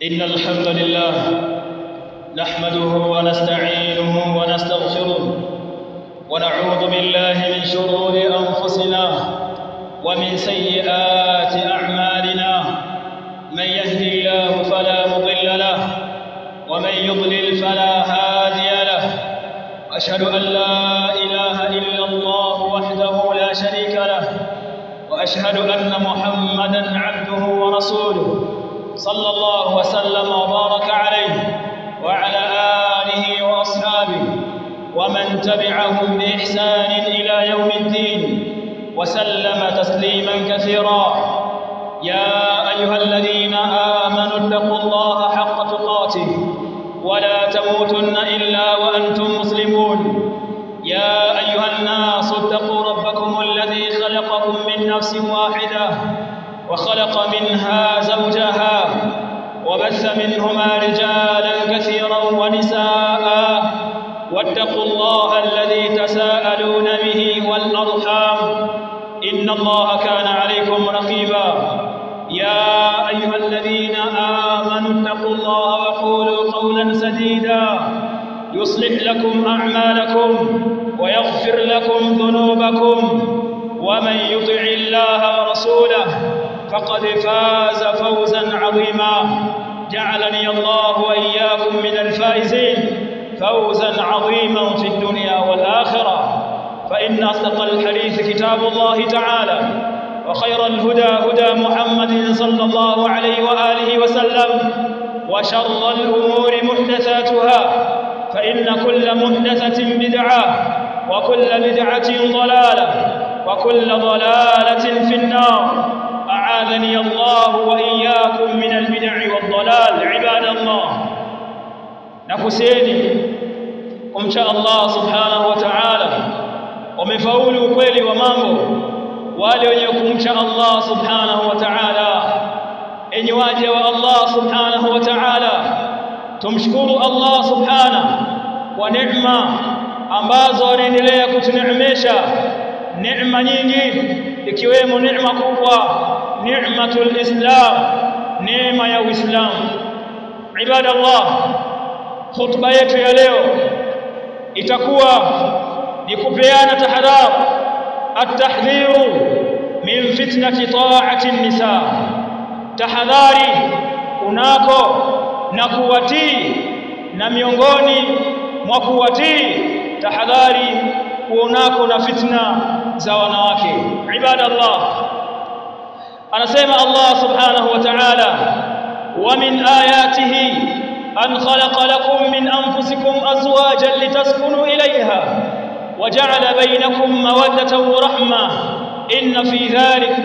إن الحمد لله نحمده ونستعينه ونستغفره ونعوذ بالله من شرور أنفسنا ومن سيئات أعمالنا. من يهدي الله فلا مضل له ومن يضلل فلا هادي له. أشهد أن لا إله إلا الله وحده لا شريك له وأشهد أن محمدًا عبده ورسوله صلى الله وسلم وبارك عليه وعلى آله وأصحابه ومن تبعهم بإحسان إلى يوم الدين وسلم تسليما كثيرا. يا أيها الذين آمنوا اتقوا الله حق تقاته ولا تموتن إلا وأنتم مسلمون. يا أيها الناس اتقوا ربكم الذي خلقكم من نفس واحدة وخلق منها زوجها وبث منهما رجالا كثيرا ونساء واتقوا الله الذي تساءلون به والأرحام إن الله كان عليكم رقيبا. يا أيها الذين آمنوا اتقوا الله وقولوا قولا سديدا يصلح لكم أعمالكم ويغفر لكم ذنوبكم ومن يطع الله ورسوله فقد فاز فوزا عظيما. جعلني الله وإياكم من الفائزين فوزا عظيما في الدنيا والآخرة. فإن أصدق الحديث كتاب الله تعالى وخير الهدى هدى محمد صلى الله عليه وآله وسلم وشر الأمور محدثاتها فإن كل محدثة بدعة وكل بدعة ضلالة وكل ضلالة في النار. أعاذني الله وإياكم من البدع والضلال. عباد الله، نفسيني kumcha Allah subhanahu wa ta'ala. Wamefaulu ukweli wa mambo wale wenye kumcha Allah subhanahu wa ta'ala. Enyi waja wa Allah subhanahu wa ta'ala, tumshukuru Allah subhanahu kwa neema ambazo anaendelea kutuneemesha, neema nyingi ikiwemo neema kubwa, neematul Islam, neema ya Uislamu. Ibadallah, khutba yetu ya leo itakuwa ni kupeana tahadhari, at-tahdhiru min fitnati ta'ati an-nisa, tahadhari kunako na kuwatii, na miongoni mwa kuwatii tahadhari kunako na fitna za wanawake. Ibadallah, anasema Allah subhanahu wa ta'ala, wa min ayatihi أن خلق لكم من أنفسكم أزواجا لتسكنوا إليها وجعل بينكم مودة ورحمة إن في ذلك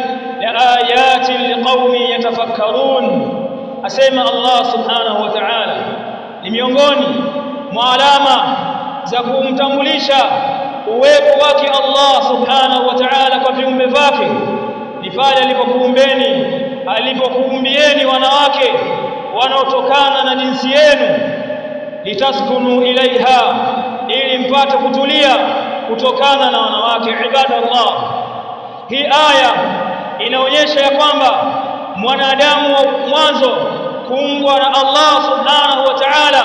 لآيات لقوم يتفكرون. أسمى الله سبحانه وتعالى لميونغوني معلامة زكوم تموليشا uwepo wake Allah subhanahu wa ta'ala kwa viumbe vyake ni pale alipokuumbeni, alipokuumbieni wanawake wanaotokana na jinsi yenu, litaskunu ilaiha, ili mpate kutulia kutokana na wanawake. Ibadallah, hii aya inaonyesha ya kwamba mwanadamu wa mwanzo kuumbwa na Allah subhanahu wa ta'ala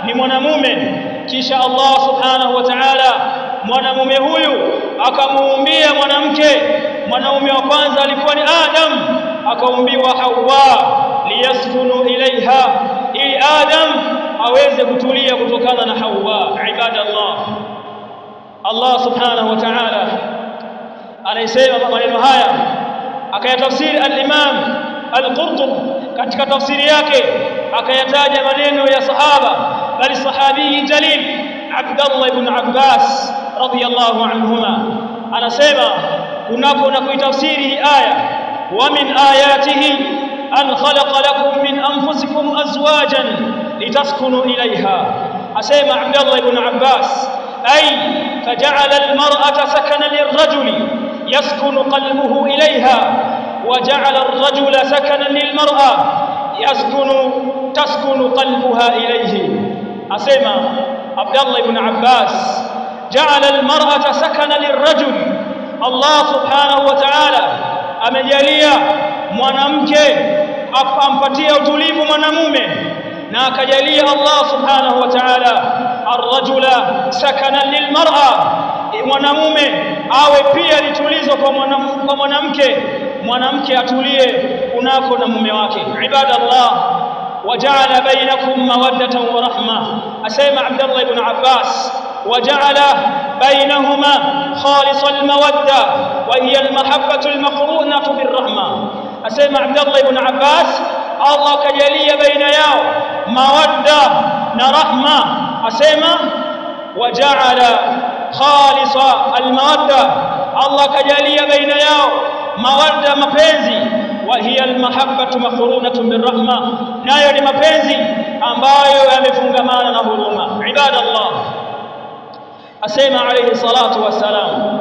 ni mwanamume, kisha Allah subhanahu wa ta'ala mwanamume huyu akamuumbia mwanamke. Mwanaume wa kwanza alikuwa ni Adam, akaumbiwa Hawa liyaskunu ilaiha, ili Adam aweze kutulia kutokana na Hawa. Ibadallah, Allah subhanahu wa ta'ala anaisema maneno haya akayatafsiri al-Imam al-Qurtubi katika tafsiri yake, akayataja maneno ya sahaba bali sahabi jalil Abdullah ibn Abbas radiyallahu anhuma. Anasema kunako na kuitafsiri hii aya, wa min ayatihi أن خلق لكم من أنفسكم أزواجا لتسكنوا إليها. أسمع عبد الله بن عباس أي فجعل المرأة سكنا للرجل يسكن قلبه إليها، وجعل الرجل سكنا للمرأة تسكن قلبها إليه. أسمع عبد الله بن عباس جعل المرأة سكنا للرجل. الله سبحانه وتعالى أمجاليا mwanamke ampatia utulivu mwanamume, na akajalia Allah subhanahu wa ta'ala ar-rajula sakana lilmar'a, mwanamume awe pia litulizo kwa mwanamke, mwanamke atulie kunako na mume wake. Ibadallah, waja'ala bainakum mawaddatan wa rahma, asema Abdullah ibn Abbas, waja'ala bainahuma khalisal mawadda wa hiya almahabbatu almaqrunatu birrahma. Asema Abdullah ibn Abbas, Allah kajalia baina yao mawadda na rahma. Asema waja'ala khalisa almawadda, Allah kajalia baina yao mawadda, mapenzi, wa hiya almahabbatu maqrunatun birrahma, nayo ni mapenzi ambayo yamefungamana na huruma. Ibadallah, asema alayhi salatu wassalam,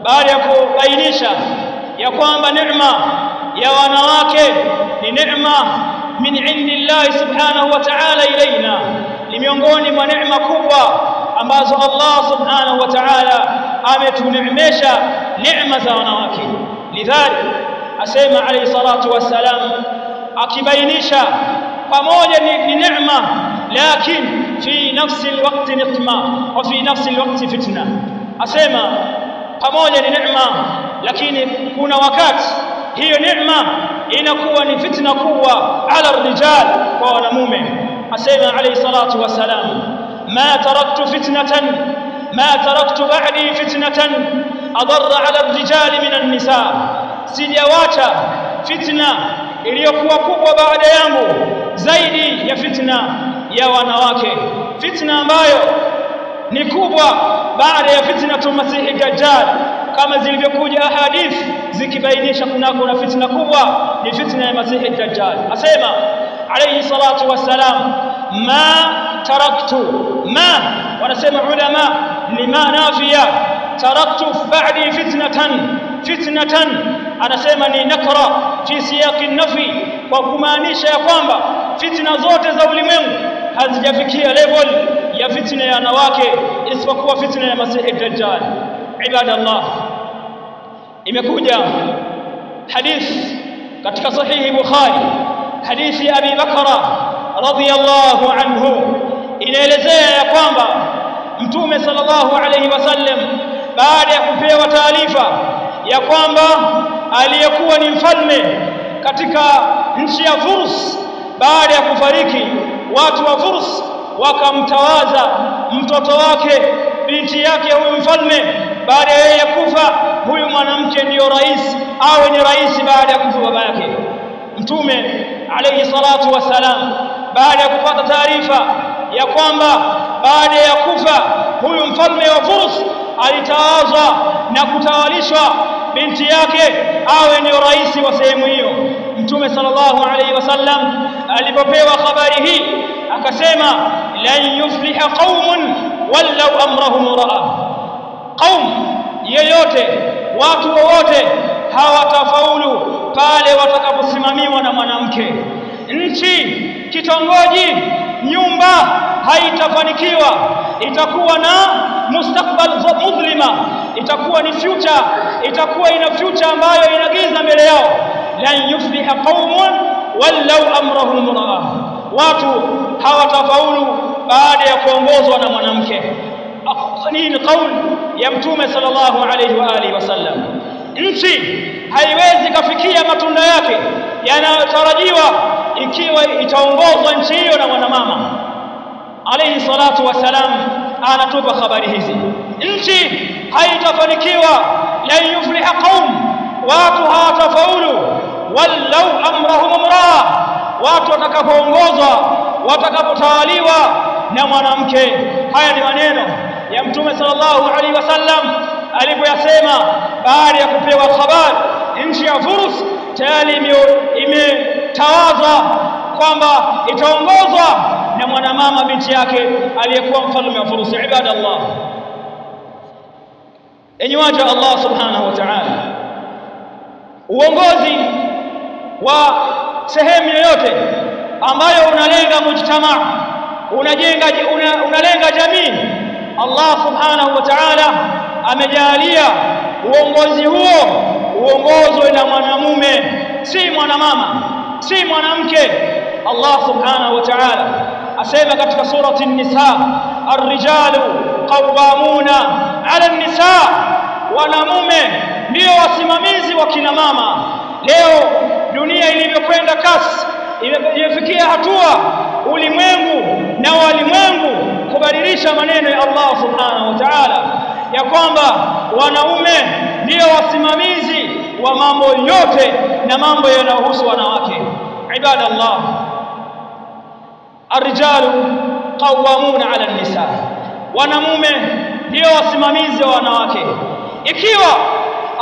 baada ya kubainisha ya kwamba neema ya wanawake ni neema min indillahi subhanahu wa ta'ala ilaina, ni miongoni mwa neema kubwa ambazo Allah subhanahu wa ta'ala ametuneemesha neema za wanawake. Lidhalik asema alayhi salatu wassalam, akibainisha pamoja ni neema, lakini fi nafsi alwaqti niqma wa fi nafsi alwaqti fitna. Asema pamoja ni neema, lakini kuna wakati hiyo neema inakuwa ni fitna kubwa ala rijal, kwa wanamume. Asema alayhi salatu wassalam, ma taraktu fitnatan ma taraktu ba'di fitnatan adarra ala rijal min an-nisa, sijawacha fitna iliyokuwa kubwa baada yangu zaidi ya fitna ya wanawake, fitna ambayo ni kubwa baada ya fitna Masihi Dajjal, kama zilivyokuja hadithi zikibainisha kuna fitna kubwa ni fitna ya Masihi Dajjal. Asema alayhi salatu wassalam, ma taraktu, ma wanasema ulama ni ma nafiya, taraktu ba'di fitnatan, anasema ni nakra fi siyaqi nafi, kwa kumaanisha ya kwamba fitna zote za ulimwengu hazijafikia level ya fitna ya wanawake isipokuwa fitna ya Masihi Dajjal. Ibadallah, imekuja hadith katika sahihi Bukhari, hadithi ya Abi Bakra radhiyallahu anhu, inaelezea ya kwamba Mtume sallallahu alayhi wasallam baada ya kupewa taarifa ya kwamba aliyekuwa ni mfalme katika nchi ya Furs baada ya kufariki, watu wa Furs wakamtawaza mtoto wake, binti yake huyu mfalme, baada ya yeye kufa, huyu mwanamke ndiyo rais, awe ni rais baada ya kufa baba yake. Mtume alayhi salatu wassalam baada ya kupata taarifa ya kwamba baada ya kufa huyu mfalme wa Furs alitawazwa na kutawalishwa binti yake awe ni rais wa sehemu hiyo, Mtume sallallahu alayhi wasallam alipopewa habari hii akasema, lan yufliha qaumun wallau amrahum ra'a, qaum yeyote, watu wowote hawatafaulu pale watakaposimamiwa na mwanamke. Nchi, kitongoji, nyumba haitafanikiwa, itakuwa na mustakbal mudhlima, itakuwa ni future, itakuwa ina future ambayo inagiza mbele yao. Lan yufliha qaumun wallau amrahum ra'a, watu hawatafaulu baada ya kuongozwa na mwanamke. Hii ni kauli ya Mtume sallallahu alayhi wa alihi wasallam. Nchi haiwezi kafikia matunda yake yanayotarajiwa ikiwa itaongozwa nchi hiyo na mwanamama. Alayhi salatu wasalam anatupa habari hizi. Nchi haitafanikiwa, la yufliha qaum, watu hawatafaulu, wallau amrahum imraa, watu watakapoongozwa, watakapotawaliwa na mwanamke. Haya ni maneno ya Mtume sallallahu alaihi wasallam alipoyasema baada ya kupewa habari nchi ya Furs tayari imetawazwa kwamba itaongozwa na mwanamama binti yake aliyekuwa mfalme wa Furs. Ibadallah, enyi waja Allah subhanahu wa ta'ala, uongozi wa sehemu yoyote ambayo unalenga mujtamaa, unalenga jamii, Allah subhanahu wa ta'ala amejalia uongozi huo uongozwe na mwanamume, si mwanamama, si mwanamke. Allah subhanahu wa ta'ala asema katika surati an-Nisa, ar-rijalu qawwamuna 'ala an-nisa, wanamume ndio wasimamizi wa kina mama. Leo dunia ilivyokwenda kasi, imefikia hatua ulimwengu na walimwengu kubadilisha maneno ya Allah subhanahu wa ta'ala ya kwamba wanaume ndio wasimamizi wa mambo yote na mambo yanayohusu wanawake. Ibadallah, ar-rijalu qawwamuna 'ala an-nisa, wanamume ndio wasimamizi wa wanawake. Ikiwa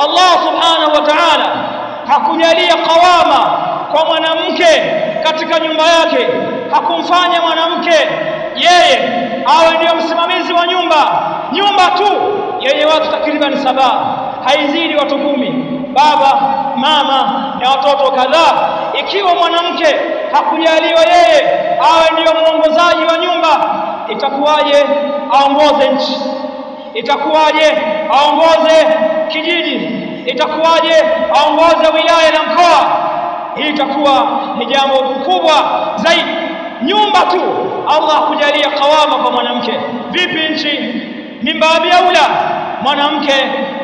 Allah subhanahu wa ta'ala hakujalia qawama kwa mwanamke katika nyumba yake, hakumfanya mwanamke yeye awe ndio msimamizi wa nyumba tu yenye watu takriban 7, haizidi watu 10, baba, mama na watoto kadhaa. Ikiwa mwanamke hakujaliwa yeye awe ndio mwongozaji wa nyumba, itakuwaje aongoze nchi? Itakuwaje aongoze kijiji? Itakuwaje aongoze wilaya na mkoa? Hii itakuwa ni jambo kubwa zaidi. Nyumba tu Allah kujalia kawama kwa mwanamke, vipi nchi? Mimbabi aula mwanamke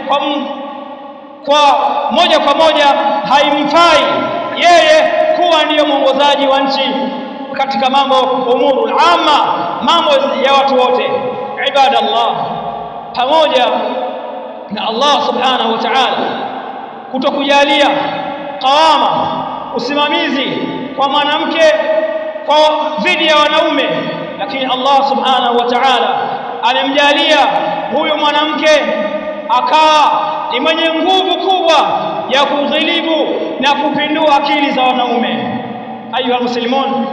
kwa moja kwa moja haimfai yeye kuwa ndiyo mwongozaji wa nchi katika mambo umurul amma, mambo ya watu wote. Ibadallah, pamoja na Allah subhanahu wa ta'ala kutokujalia qawama, usimamizi kwa mwanamke kwa dhidi ya wanaume, lakini Allah subhanahu wa ta'ala amemjalia huyu mwanamke akawa ni mwenye nguvu kubwa ya kudhilibu na kupindua akili za wanaume. Ayuha muslimun,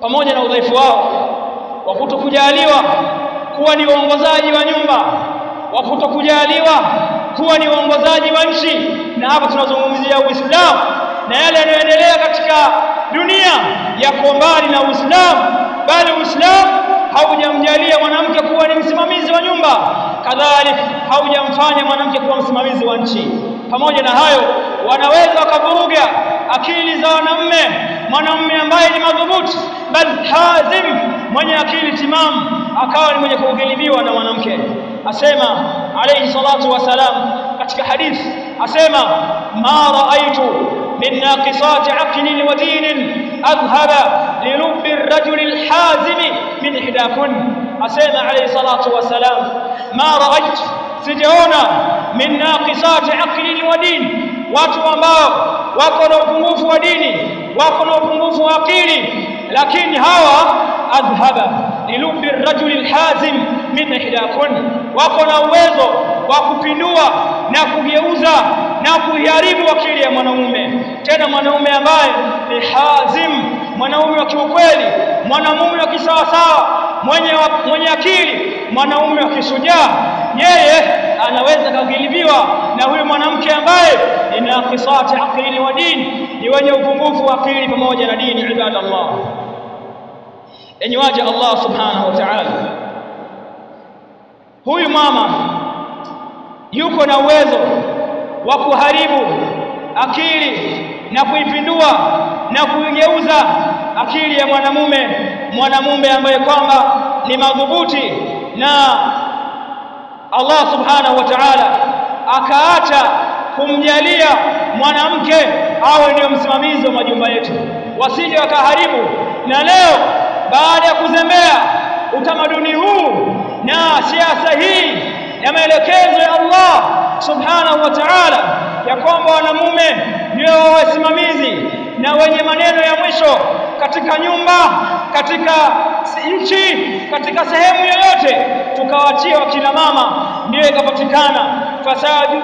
pamoja na udhaifu wao wa kutokujaliwa kuwa ni waongozaji wa nyumba, wa kutokujaliwa kuwa ni waongozaji wa nchi, na hapa tunazungumzia Uislamu na yale yanayoendelea katika dunia yako mbali na Uislamu, bali Uislamu haujamjalia mwanamke kuwa ni msimamizi wa nyumba, kadhalika haujamfanya mwanamke kuwa msimamizi wa nchi. Pamoja na hayo, wanaweza wakavuruga akili za mwanamume ambaye ni madhubuti, bal hazim, mwenye akili timamu, akawa ni mwenye kughilibiwa na mwanamke. Asema alayhi salatu wasalam katika hadithi, asema ma raaitu min naqisati aqlin wa dinin adhhaba li lubbi ar-rajuli al-hazimi min ihdakun. Asema alayhi salatu wasalam, ma raaitu, sijaona min naqisati aqlin wa din, watu ambao wako na upungufu wa dini, wako na upungufu wa akili, lakini hawa adhhaba lilubbi ar-rajuli al-hazim min ihdakun, wako na uwezo wa kupindua na kugeuza na kuiharibu akili ya mwanamume. Tena mwanamume ambaye ni hazim, mwanamume wa kiukweli, mwanamume wa kisawasawa, mwenye akili, mwanamume wa kishujaa, yeye anaweza kugilibiwa na huyu mwanamke ambaye ni naqisati aqli wa dini, ni wenye upungufu wa akili pamoja na dini. Ibadallah, enyi waja Allah subhanahu wa ta'ala, huyu mama yuko na uwezo wa kuharibu akili na kuipindua na kuigeuza akili ya mwanamume ambaye kwamba ni madhubuti, na Allah subhanahu wa ta'ala akaacha kumjalia mwanamke awe ndio msimamizi wa majumba yetu, wasije wakaharibu. Na leo baada ya kuzembea utamaduni huu na siasa hii na maelekezo ya Allah subhanahu wa ta'ala ya kwamba wanamume ndio wasimamizi na wenye maneno ya mwisho katika nyumba, katika nchi, katika sehemu yoyote, tukawachia wakina mama, ndio ikapatikana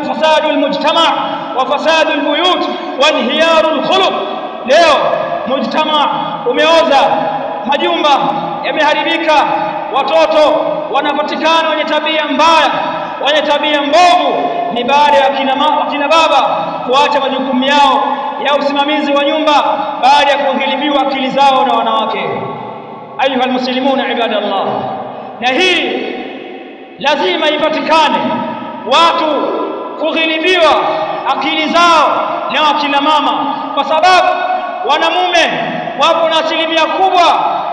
fasadul mujtama wa fasadul buyut wa inhiyarul khuluq. Leo mujtama umeoza, majumba yameharibika, watoto wanapatikana wenye tabia mbaya, wenye tabia mbovu. Ni baada ya kina baba kuacha majukumu yao ya usimamizi wa nyumba baada ya kuingilibiwa akili zao na wanawake. Ayuha almuslimuna ibadallah, na hii lazima ipatikane, watu kughilibiwa akili zao na wakina mama, kwa sababu wanamume wapo na asilimia kubwa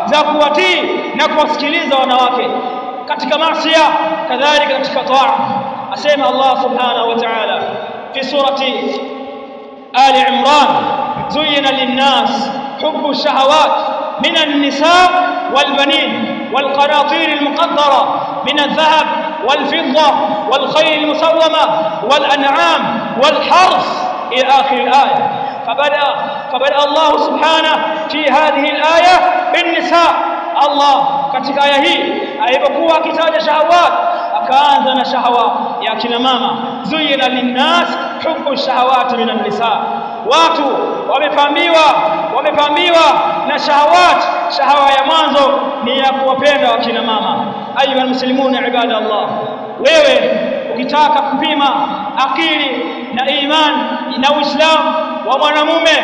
za kuwatii na kuwasikiliza wanawake katika maasiya kadhalika katika taa. Asema Allah subhanahu wa ta'ala fi surati Ali Imran, zuyina linnas hubbu shahawat min an-nisa wal-banin wal-qanatir al-muqaddara min adh-dhahab wal-fidda wal-khayl al-musawwama wal-an'am wal-hars ila akhir al-aya. فبدأ الله سبحانه في هذه الآية بالنساء. الله katika aya hii alipokuwa akitaja shahawat akaanza na shahawa ya kina mama. Zuyina linnas hubbu shahawati minan nisa, watu wamepambiwa na shahawat. Shahawa ya mwanzo ni ya kuwapenda wakina mama. Ayuha almuslimuna ibadallah, wewe ukitaka kupima akili na iman na Uislamu wa mwanamume,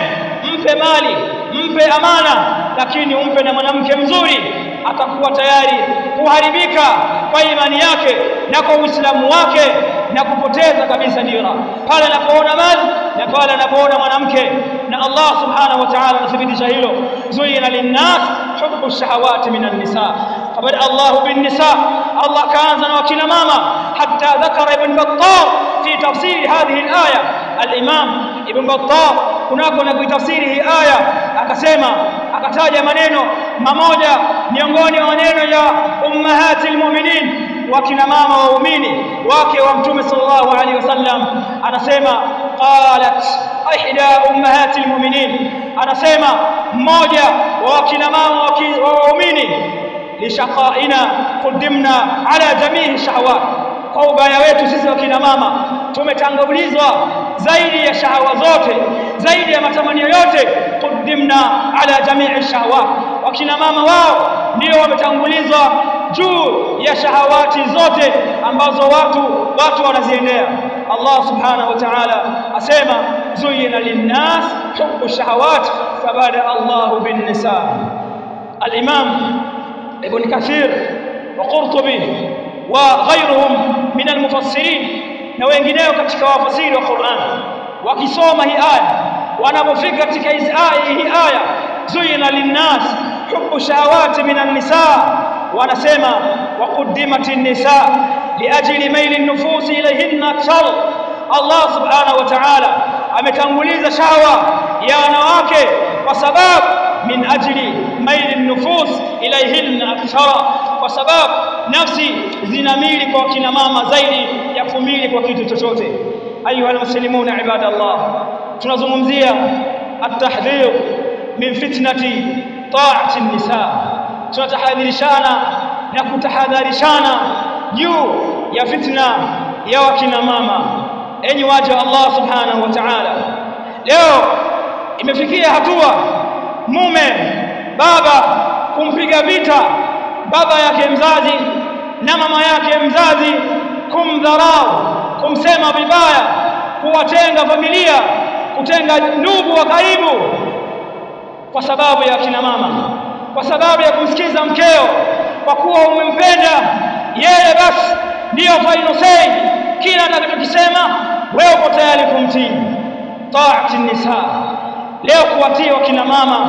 mpe mali, mpe amana, lakini umpe na mwanamke mzuri, atakuwa tayari kuharibika kwa imani yake na kwa Uislamu wake na kupoteza kabisa dira pale anapoona mali na pale anapoona mwanamke. Na Allah subhanahu wa ta'ala anathibitisha hilo, zuyina linnas hubbu shahawati minan nisa. Fabada Allah bin nisa, Allah kaanza na wakina mama, hatta dhakara Ibn Battal fi tafsiri hadhihi al-aya. Al-Imam Ibn Battal kunako na kuitafsiri hii aya akataja maneno mamoja miongoni mwa maneno ya ummahatil mu'minin, wakina mama waumini wake wa Mtume sallallahu alaihi wasallam. Anasema qalat ihda ummahatil mu'minin, anasema mmoja wa wakina mama wa waumini, lishaqaina qaddimna ala jamii shahawat, kwa ubaya wetu sisi wakina mama tumetangulizwa zaidi ya shahawa zote, zaidi ya matamanio yote. Qaddimna ala jamii shahawat, wakina mama wao ndio wametangulizwa juu ya shahawati zote ambazo watu wanaziendea. Allah subhanahu wa ta'ala asema zuyina linnas hubbu shahawat fabada Allah bin nisa. Al-Imam Ibn Kathir wa Qurtubi wa ghayruhum min al-mufassirin na wengineo katika wafasiri wa Qur'an wakisoma hii aya, wanapofika katika hii aya zuyina linnas hubbu shahawati minan nisa, wanasema wa quddimatin nisa liajli maili an-nufus ilayhinna akthar. Allah subhanahu wa ta'ala ametanguliza shahawa ya wanawake kwa sababu min ajli maili an-nufus ilayhinna akthar, kwa sababu nafsi zinamili kwa kina mama zaidi ya kumili kwa kitu chochote. Ayuha almuslimuna ibadallah, tunazungumzia at-tahdhir min fitnati ta'ati an-nisa. Tunatahadharishana na kutahadharishana juu ya fitna ya wakina mama. Enyi waja wa Allah subhanahu wa ta'ala, leo imefikia hatua mume baba kumpiga vita baba yake mzazi na mama yake mzazi, kumdharau, kumsema vibaya, kuwatenga familia, kutenga ndugu wa karibu kwa sababu ya kina mama, kwa sababu ya kumsikiza mkeo, kwa kuwa umempenda yeye basi ndio final say, kila anachokisema wewe uko tayari kumtii. Taati nisa, leo kuwatii wakina mama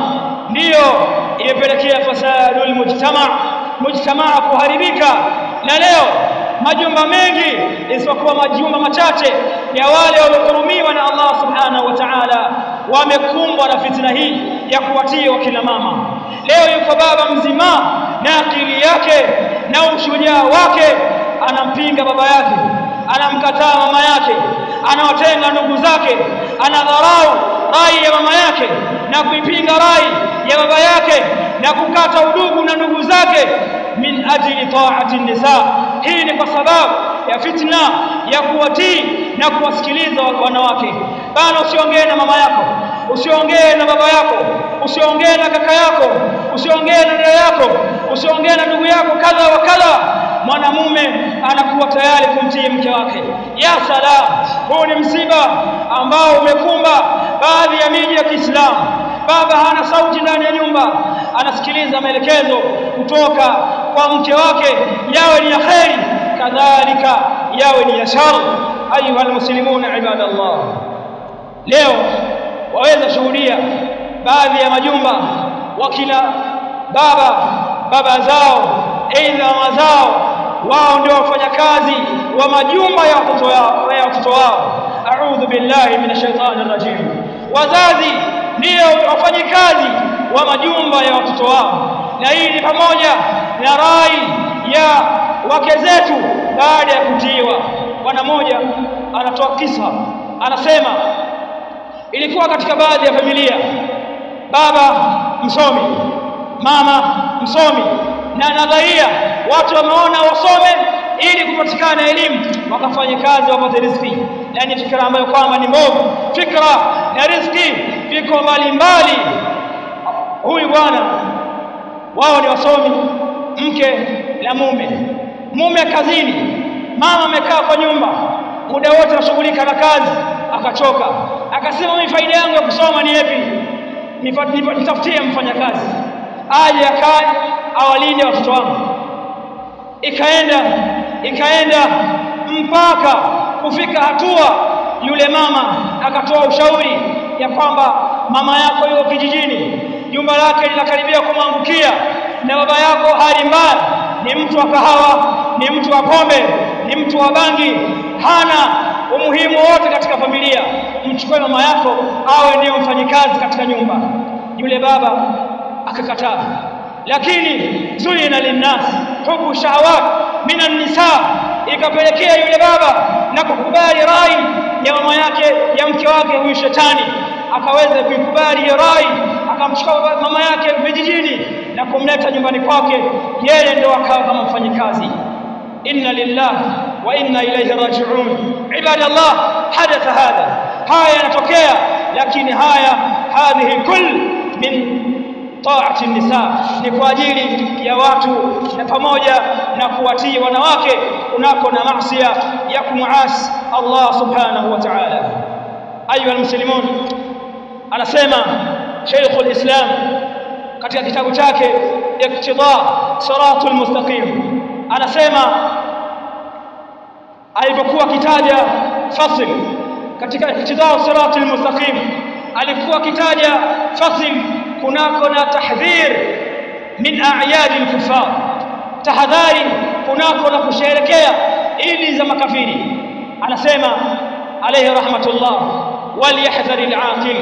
ndio imepelekea fasadul mujtamaa kuharibika. Na leo majumba mengi isipokuwa majumba machache ya wale waliohurumiwa na Allah subhanahu wa ta'ala wamekumbwa na fitna hii ya kuwatii wakina mama. Leo yuko baba mzima na akili yake na ushujaa wake, anampinga baba yake, anamkataa mama yake, anawatenga ndugu zake, anadharau rai ya mama yake na kuipinga rai ya baba yake na kukata udugu na ndugu zake min ajli ta'ati nisa. Hii ni kwa sababu ya fitna ya kuwatii na kuwasikiliza wanawake. Bana, usiongee na mama yako, usiongee na baba yako, usiongee na kaka yako, usiongee na dada yako, usiongee na ndugu yako kadha wa kadha. Mwanamume anakuwa tayari kumtii mke wake. Ya salam, huu ni msiba ambao umekumba baadhi ya miji ya Kiislamu. Baba hana sauti ndani ya nyumba, anasikiliza maelekezo kutoka kwa mke wake, yawe ni ya kheri kadhalika yawe ni ya shar. Ayuha almuslimuna ibadallah, leo waweza shuhudia baadhi ya majumba wakina baba zao aidha wazao wao ndio wafanyakazi wa majumba ya watoto wao. A'udhu billahi minash shaitani rajim. Wazazi ndio wafanyakazi wa majumba ya watoto wao, na hii ni pamoja na rai ya wake zetu baada ya kutiiwa. Bwana mmoja anatoa kisa, anasema ilikuwa katika baadhi ya familia, baba msomi, mama msomi, na nadharia watu wameona wasome ili kupatikana elimu wakafanya kazi wapate riziki. Yani fikra ambayo kwamba ni mbovu, fikra na riziki viko mbalimbali. Huyu bwana wao ni wasomi, mke na mume kazini, mama amekaa kwa nyumba muda wote anashughulika na kazi, akachoka, akasema mimi faida yangu ya kusoma ni ipi? Nitafutie mfanyakazi aje akae awalinde watoto wangu. Ikaenda mpaka kufika hatua yule mama akatoa ushauri ya kwamba mama yako yuko kijijini, jumba lake linakaribia kumwangukia, na baba yako hali mbaya, ni mtu wa kahawa, ni mtu wa pombe, ni mtu wa bangi, hana umuhimu wote katika familia. Mchukue mama yako awe ndiyo mfanyikazi katika nyumba. Yule baba akakataa, lakini zuyina linnas hubu shahawat minan nisa, ikapelekea yule baba na kukubali rai ya mama yake, ya mke wake huyu shetani, akaweza kuikubali rai, akamchukua mama yake vijijini na kumleta nyumbani kwake, yeye ndio akawa kama mfanyikazi. Inna lillahi wa inna ilayhi raji'un. Ibadallah, hadatha haya yanatokea, lakini hadhihi kull min taati nisa, ni kwa ajili ya watu na pamoja na kuwatii wanawake kunako na maasiya ya kumuasi Allah subhanahu wa ta'ala. Ayuha almuslimun, anasema Sheikhul Islam katika kitabu chake Iqtida Siratul Mustaqim, anasema alipokuwa kitaja fasl katika Iqtida Siratul Mustaqim, alikuwa kitaja fasl kunako na tahdhir min a'yad al-kuffar, tahadhari kunako na kusherekea idi za makafiri. Anasema alayhi rahmatullah, wal yahdhari al-aqil,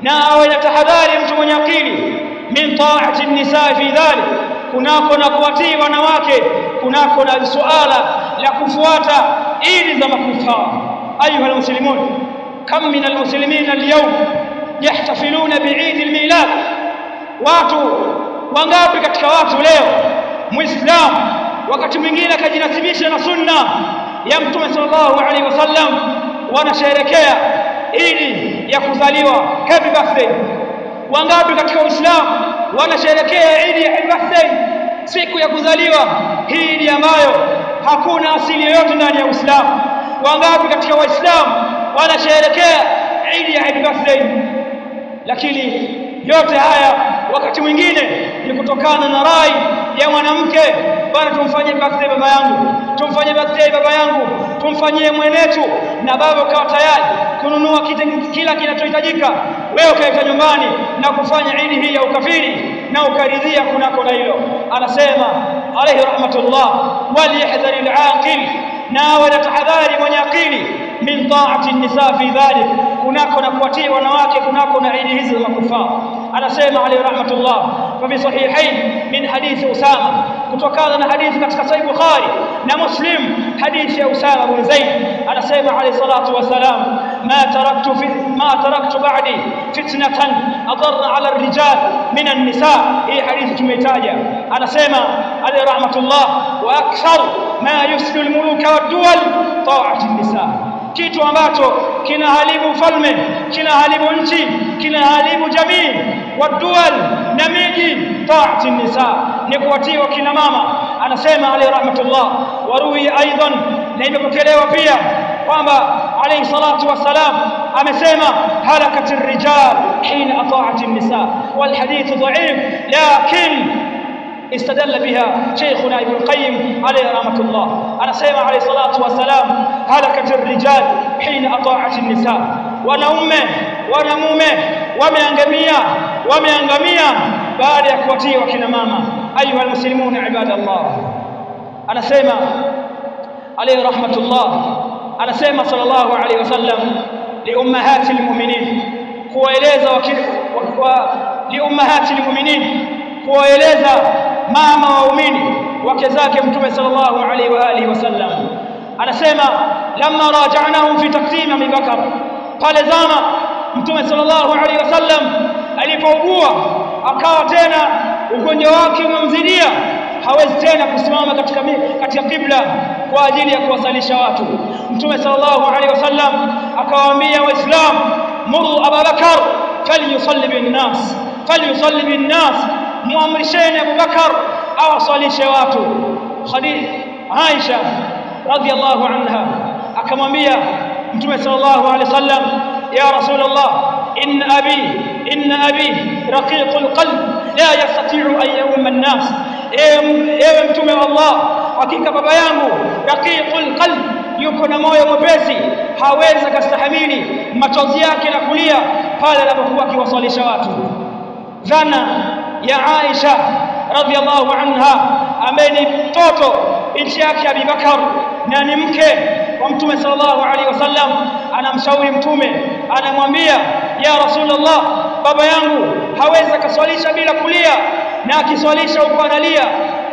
na awe na tahadhari mtu mwenye akili, min ta'ati an-nisa fi dhalik, kunako na kuwatii wanawake kunako na suala la kufuata idi za makufar. Ayuha al-muslimun, kam min al-muslimin al-yawm yahtafiluna bi'id al-milad. Watu wangapi katika watu leo muislamu wakati mwingine akajinasibisha na sunna ya Mtume sallallahu alaihi wasallam, wanasherehekea idi ya kuzaliwa, happy birthday. Wangapi katika Uislamu wanasherehekea idi ya happy birthday, siku ya kuzaliwa, hii idi ambayo hakuna asili yoyote ndani ya Uislamu. Wangapi katika Waislamu wanasherehekea idi ya happy birthday? Lakini yote haya wakati mwingine ni kutokana na rai ya mwanamke, bwana tumfanyie birthday baba yangu, tumfanyie birthday baba yangu, tumfanyie mwenetu, na baba ukawa tayari kununua kila kinachohitajika, wewe ukaenda nyumbani na kufanya idi hii ya ukafiri na ukaridhia kunako na hilo. Anasema alayhi rahmatullah, wal yahdhari al-aqil, na wala tahadhari mwenye akili, min ta'ati an-nisa fi dhalik, kunako na kuwatii wanawake kunako na idi hizi za makufar. Anasema alayhi rahmatullah, fa fi sahihain min hadithi Usama, kutokana na hadithi katika Sahih Bukhari na Muslim, hadithi ya Usama bin Zaid, anasema alayhi salatu wasalam, ma taraktu ba'di fitnatan adarra ala ar-rijal min an-nisa. Hii hadithi tumeitaja. Anasema alayhi rahmatullah, wa akthar ma yuslu al-muluka wad-duwal ta'ati an-nisa, kitu ambacho kinaharibu falme, kinaharibu nchi, kinaharibu jamii, wadual na miji, taati nisa, ni kuwatii kina mama. Anasema alayhi rahmatullah, waruwi aidan, na imepokelewa pia kwamba alayhi salatu wassalam amesema halakati rijal hina ataati nisa, wal hadith dha'if, lakin استدل بها شيخنا ابن القيم عليه رحمة الله. أنا سيما عليه الصلاة والسلام هلكت الرجال حين أطاعت النساء. wanaume wameangamia baada ya kuwatii wakina mama. Ayuha almuslimuna ibadallah, anasema alayhi rahmatullah, anasema sallallahu alayhi wasallam liummahati almu'minin, kuwaeleza liummahati almu'minin, kuwaeleza mama waumini wake zake mtume sallallahu alayhi wa alihi wasallam. Anasema lamma raja'nahum fi takdim Abi Bakar, pale zama mtume sallallahu alayhi wasallam alipougua akawa tena ugonjwa wake umemzidia, hawezi tena kusimama katika kibla kwa ajili ya kuwasalisha watu. Mtume sallallahu alayhi wasallam akawaambia waislamu, muru Abu Bakar falyusalli bin nas, muamrisheni Abu Bakar awasalishe watu. Aisha radhiyallahu anha akamwambia Mtume sallallahu alayhi wasallam, ya Rasulullah, inna abi raqiqul qalb la yastati'u an yawma an-nas. Ewe Mtume wa Allah, hakika baba yangu raqiqul qalb, yuko na moyo mwepesi, hawezi kustahimili machozi yake na kulia pale anapokuwa akiwasalisha watu. Dhana ya Aisha radhiyallahu anha, ambaye ni mtoto binti yake Abi Bakar na ni mke wa Mtume sallallahu alaihi wasallam, anamshauri Mtume, anamwambia, ya Rasulullah, baba yangu hawezi kuswalisha bila kulia, na akiswalisha huko analia.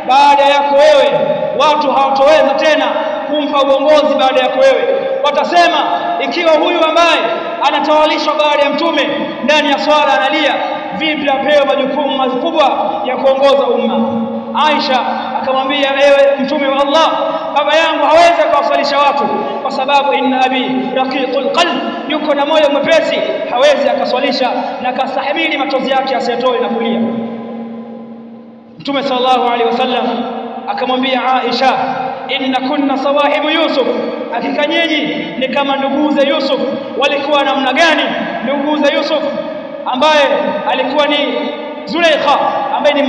Baada yako wewe watu hawatoweza tena kumpa uongozi baada yako wewe. Watasema, ikiwa huyu ambaye anatawalishwa baada ya Mtume ndani ya swala analia, vipi apewe majukumu makubwa ya kuongoza umma? Aisha akamwambia, ewe Mtume wa Allah, baba yangu hawezi kuwasalisha watu kwa sababu inna abi raqiqul qalb, yuko na moyo mwepesi, hawezi akaswalisha na kastahimili machozi yake asiyatoe na kulia. Mtume sallallahu alaihi wasallam akamwambia Aisha, inna kunna sawahibu Yusuf, hakika nyinyi ni kama ndugu za Yusuf. Walikuwa namna gani ndugu za Yusuf? Ambaye alikuwa ni Zulaikha, ambaye ni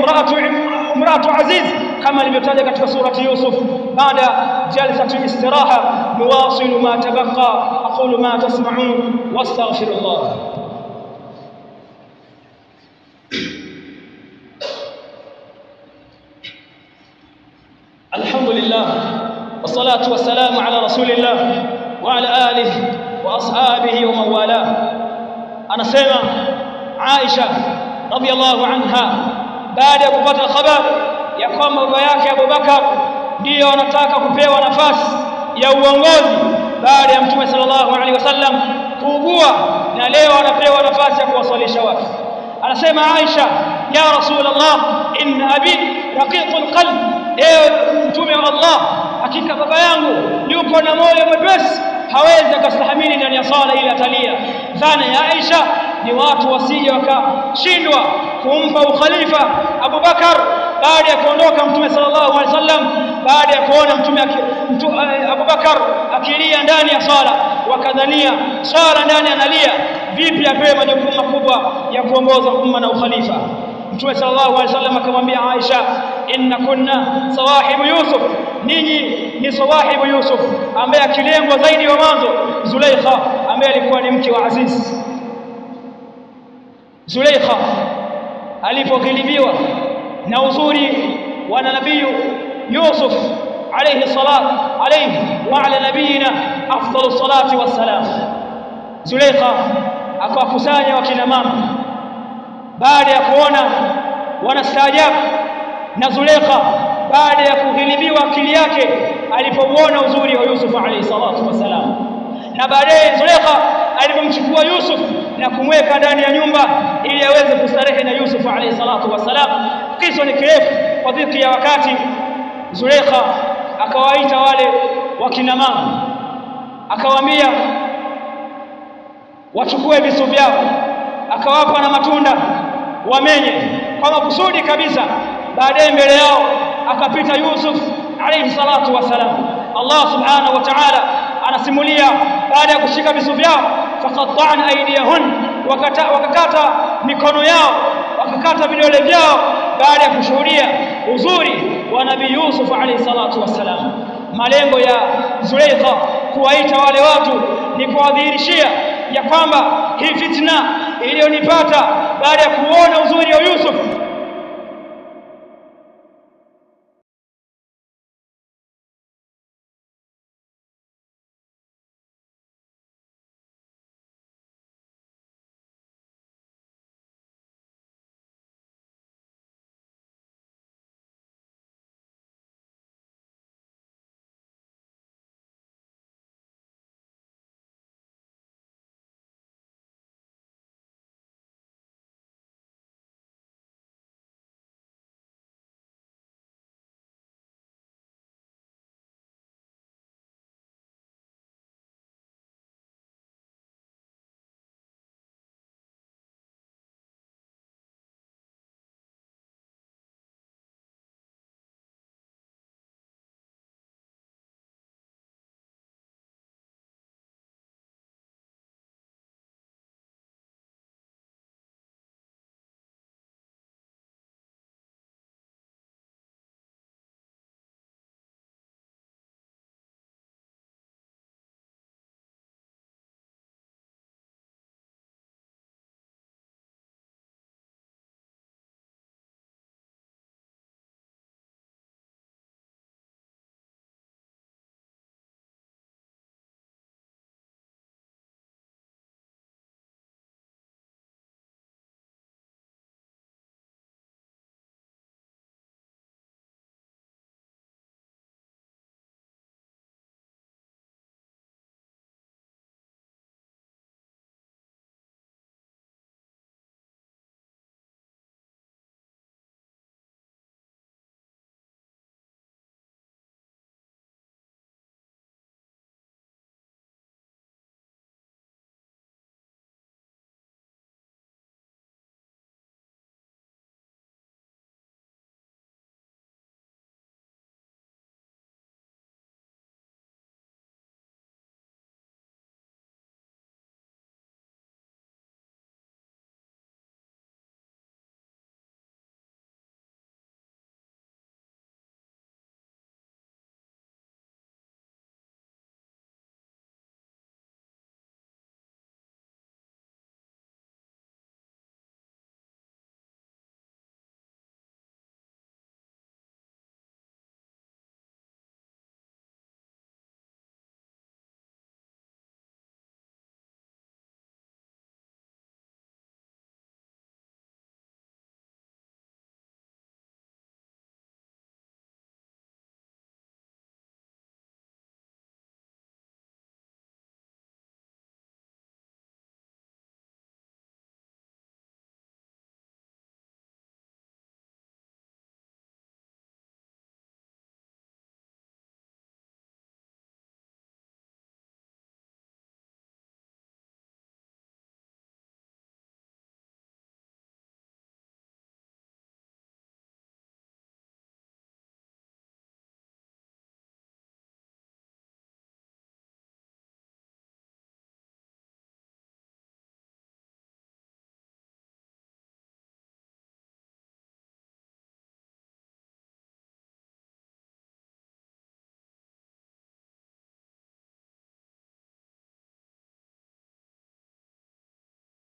mraatu Aziz, kama ilivyotaja katika surati Yusuf. Baada jalsatu istiraha nuwasilu ma tabaqa, aqulu ma tasma'un wastaghfirullah. Alhamdulillah wassalatu wassalamu ala rasulillah wa ala alihi wa ashabihi wa mawala. Anasema Aisha radhiyallahu anha, baada ya kupata habari ya kwamba baba yake Abu Bakar ndiyo anataka kupewa nafasi ya uongozi baada ya Mtume sallallahu alaihi wasallam kuugua, na leo anapewa nafasi ya kuwasalisha watu, anasema Aisha, ya Rasulullah, inna abi raqiqul qalb, ewe Mtume wa Allah, hakika baba yangu yuko na moyo mwepesi, hawezi akastahimili ndani ya sala ile atalia. Dhana ya Aisha ni watu wasije wakashindwa kumpa ukhalifa Abu Bakar baada ya kuondoka Mtume sallallahu alaihi wasallam, baada ya kuona Abu Bakar akilia ndani ya sala, wakadhania sala ndani analia, vipi apewe majukumu makubwa ya kuongoza umma na ukhalifa. Mtume sallallahu alaihi wasallam akamwambia Aisha, inna kunna sawahibu Yusuf, ninyi ni sawahibu Yusuf, ambaye akilengwa zaidi wa mwanzo Zulaikha, ambaye alikuwa ni mke wa Aziz. Zulaikha alipoghilibiwa na uzuri wa nabii Yusuf alayhi wa ala nabiyina afdalus salati wassalam, Zulaikha akawakusanya wakina mama baada ya kuona wanastaajabu na Zulaikha baada ya kughilibiwa akili yake alipouona uzuri wa Yusuf alayhi salatu wasalam. Na baadaye Zulaikha alipomchukua Yusuf na kumweka ndani ya nyumba ili aweze kustarehe na Yusuf alayhi salatu wasalam. Kisa ni kirefu kwa dhiki ya wakati. Zulaikha akawaita wale wakina mama, akawaambia wachukue visu vyao, akawapa na matunda wamenye kwa makusudi kabisa. Baadaye mbele yao akapita Yusuf alayhi salatu wasalam. Allah subhanahu wa ta'ala anasimulia baada ya kushika visu vyao, faqatta'na aydiyahun, wakakata mikono yao, wakakata vidole vyao, baada ya kushuhudia uzuri wa nabii Yusuf alayhi salatu wasalam. Malengo ya Zulaikha kuwaita wale watu ni kuwadhihirishia ya kwamba hii fitna iliyonipata baada ya kuona uzuri wa Yusuf